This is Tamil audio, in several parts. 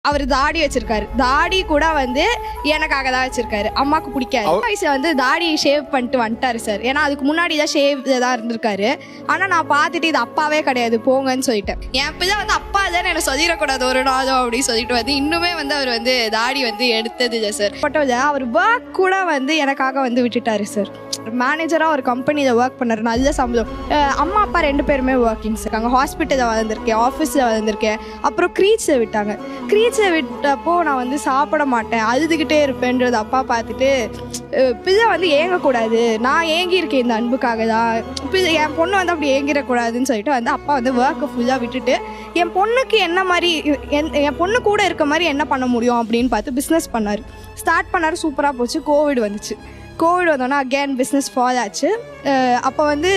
அவர் தாடி வச்சிருக்காரு. தாடி கூட வந்து எனக்காக தான் வச்சிருக்காரு. அம்மாக்கு பிடிக்காது. வயசுல வந்து தாடி ஷேவ் பண்ணிட்டு வந்துட்டாரு சார். ஏன்னா அதுக்கு முன்னாடி தான் ஷேவ் தான் இருந்திருக்காரு. ஆனா நான் பார்த்துட்டு இது அப்பாவே கிடையாது போங்கன்னு சொல்லிட்டேன். என் பிள்ளை வந்து அப்பா தான் என்ன சொல்லிடக்கூடாது ஒரு நாளும் அப்படின்னு சொல்லிட்டு வந்து இன்னுமே வந்து அவர் வந்து தாடி வந்து எடுத்தது இல்லை சார். பட் அவர் ஒர்க் கூட வந்து எனக்காக வந்து விட்டுட்டாரு சார். மேனேஜராக ஒரு கம்பெனியில் ஒர்க் பண்ணார். நல்ல சம்பளம். அம்மா அப்பா 2 பேருமே ஒர்க்கிங்ஸ் இருக்காங்க. ஹாஸ்பிட்டலில் வளர்ந்துருக்கேன், ஆஃபீஸில் வளர்ந்துருக்கேன். அப்புறம் க்ரீச்சில் விட்டாங்க. க்ரீச்சில் விட்டப்போ நான் வந்து சாப்பிட மாட்டேன், அழுதுகிட்டே இருப்பேன்றது அப்பா பார்த்துட்டு பிள்ளை வந்து ஏங்கக்கூடாது, நான் ஏங்கியிருக்கேன் இந்த அன்புக்காக தான், பிள்ளை என் பொண்ணு வந்து அப்படி ஏங்கிடக்கூடாதுன்னு சொல்லிட்டு வந்து அப்பா வந்து ஒர்க்கை ஃபுல்லாக விட்டுட்டு என் பொண்ணுக்கு என்ன மாதிரி என் பொண்ணு கூட இருக்க மாதிரி என்ன பண்ண முடியும் அப்படின்னு பார்த்து பிஸ்னஸ் பண்ணார். ஸ்டார்ட் பண்ணார். சூப்பராக போச்சு. கோவிட் வந்துச்சு. கோவிட் வந்தோன்னா அகேன் பிஸ்னஸ் ஃபால் ஆச்சு. அப்போ வந்து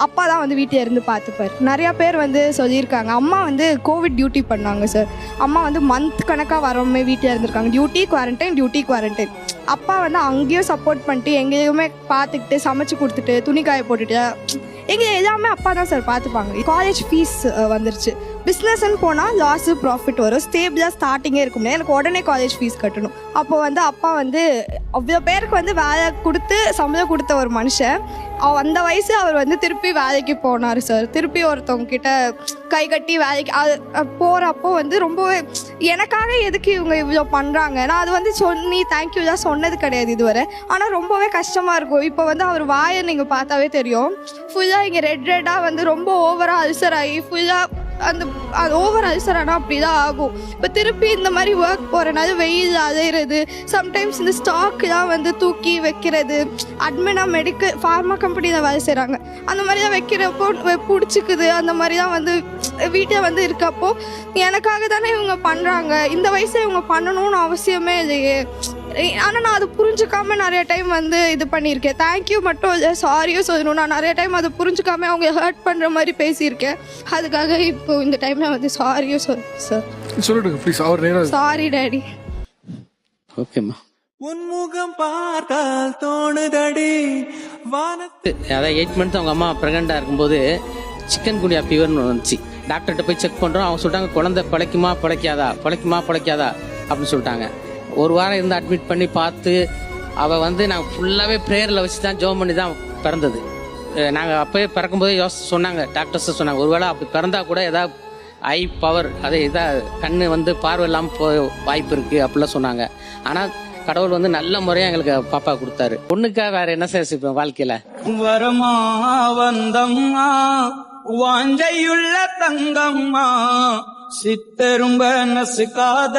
அப்பா தான் வந்து வீட்டில் இருந்து பார்த்துப்பார். நிறையா பேர் வந்து சொல்லியிருக்காங்க. அம்மா வந்து கோவிட் டியூட்டி பண்ணாங்க சார். அம்மா வந்து மந்த் கணக்காக வரவுமே வீட்டில் இருந்திருக்காங்க. Duty quarantine. அப்பா வந்து அங்கேயும் சப்போர்ட் பண்ணிட்டு எங்கேயுமே பார்த்துக்கிட்டு சமைச்சு கொடுத்துட்டு துணி காய போட்டுட்டு எங்கே எல்லாமே அப்பா தான் சார் பார்த்துப்பாங்க. காலேஜ் ஃபீஸ் வந்துருச்சு. பிஸ்னஸ்ன்னு போனால் லாஸு ப்ராஃபிட் வரும். ஸ்டேபிளாக ஸ்டார்டிங்கே இருக்க முடியாது. எனக்கு உடனே காலேஜ் ஃபீஸ் கட்டணும். அப்போ வந்து அப்பா வந்து அவ்வளோ பேருக்கு வந்து வேலை கொடுத்து சம்பளம் கொடுத்த ஒரு மனுஷன் அந்த வயசு அவர் வந்து திருப்பி வேலைக்கு போனார் சார். திருப்பி ஒருத்தவங்க கிட்ட கை கட்டி வேலைக்கு போகிறப்போ வந்து ரொம்பவே எனக்காக எதுக்கு இவங்க இவ்வளோ பண்ணுறாங்க, நான் அது வந்து தேங்க்யூ தான் சொன்னது கிடையாது இதுவரை. ஆனால் ரொம்பவே கஷ்டமாக இருக்கும். இப்போ வந்து அவர் வாயை நீங்கள் பார்த்தாவே தெரியும். ஃபுல்லாக இங்கே ரெட்டாக வந்து ரொம்ப ஓவராக அல்சர் ஆகி ஃபுல்லாக அந்த ஓவர் அல்சர் ஆனால் அப்படி தான் ஆகும். இப்போ திருப்பி இந்த மாதிரி ஒர்க் போகிறனால வெயில் அலையிறது, சம்டைம்ஸ் இந்த ஸ்டாக்லாம் வந்து தூக்கி வைக்கிறது, அட்மினாக ஃபார்மா கம்பெனியில் வேலை செய்கிறாங்க, அந்த மாதிரி தான் வைக்கிறப்போ பிடிச்சிக்குது. அந்த மாதிரி தான் வந்து வீட்டில் வந்து இருக்கப்போ எனக்காக தானே இவங்க பண்ணுறாங்க, இந்த வயசில் இவங்க பண்ணணும்னு அவசியமே இல்லையே. ஆனால் நான் அதை புரிஞ்சுக்காம நிறைய டைம் வந்து இது பண்ணியிருக்கேன். தேங்க்யூ மட்டும் இல்லை, சாரியும் சொல்லணும். நான் நிறைய டைம் அதை புரிஞ்சுக்காம அவங்க ஹர்ட் பண்ணுற மாதிரி பேசியிருக்கேன். அதுக்காக இப்போ இந்த டைமில் வந்து சாரியும் சொல்லுங்க ப்ளீஸ். Sorry daddy. ஓகேம்மா. உன்முகம் பார்த்தால் தோணுதடி வானத்து. அதான் 8 மந்த்ஸ் அவங்க அம்மா ப்ரெக்னெண்ட்டாக இருக்கும்போது சிக்கன் குனியா ஃபீவர்னு வந்துச்சு. டாக்டர்கிட்ட போய் செக் பண்ணுறோம். அவங்க சொல்லிட்டாங்க குழந்தை பிழைக்குமா பிழைக்காதா அப்படின்னு சொல்லிட்டாங்க. ஒரு வாரம் இருந்து அட்மிட் பண்ணி பார்த்து அவள் வந்து நாங்கள் ஃபுல்லாகவே ப்ரேயரில் வச்சு தான் ஜோம் பண்ணி தான் பிறந்தது. நாங்கள் அப்போயே பிறக்கும்போதே சொன்னாங்க, டாக்டர்ஸை சொன்னாங்க, ஒருவேளை அப்படி பிறந்தா கூட ஏதாவது ஐ பவர் அது கண்ணு வந்து பார்வை இல்லாமல் போய் வாய்ப்பு இருக்குது அப்படிலாம் சொன்னாங்க. ஆனால் கடவுள் வந்து நல்ல முறையாக எங்களுக்கு பாப்பா கொடுத்தாரு. பொண்ணுக்காக வேற என்ன செய்ய வாழ்க்கையில் வரமா வந்தம்மா வாஞ்சையுள்ள தங்கம்மா சித்தரும்ப நசுக்காத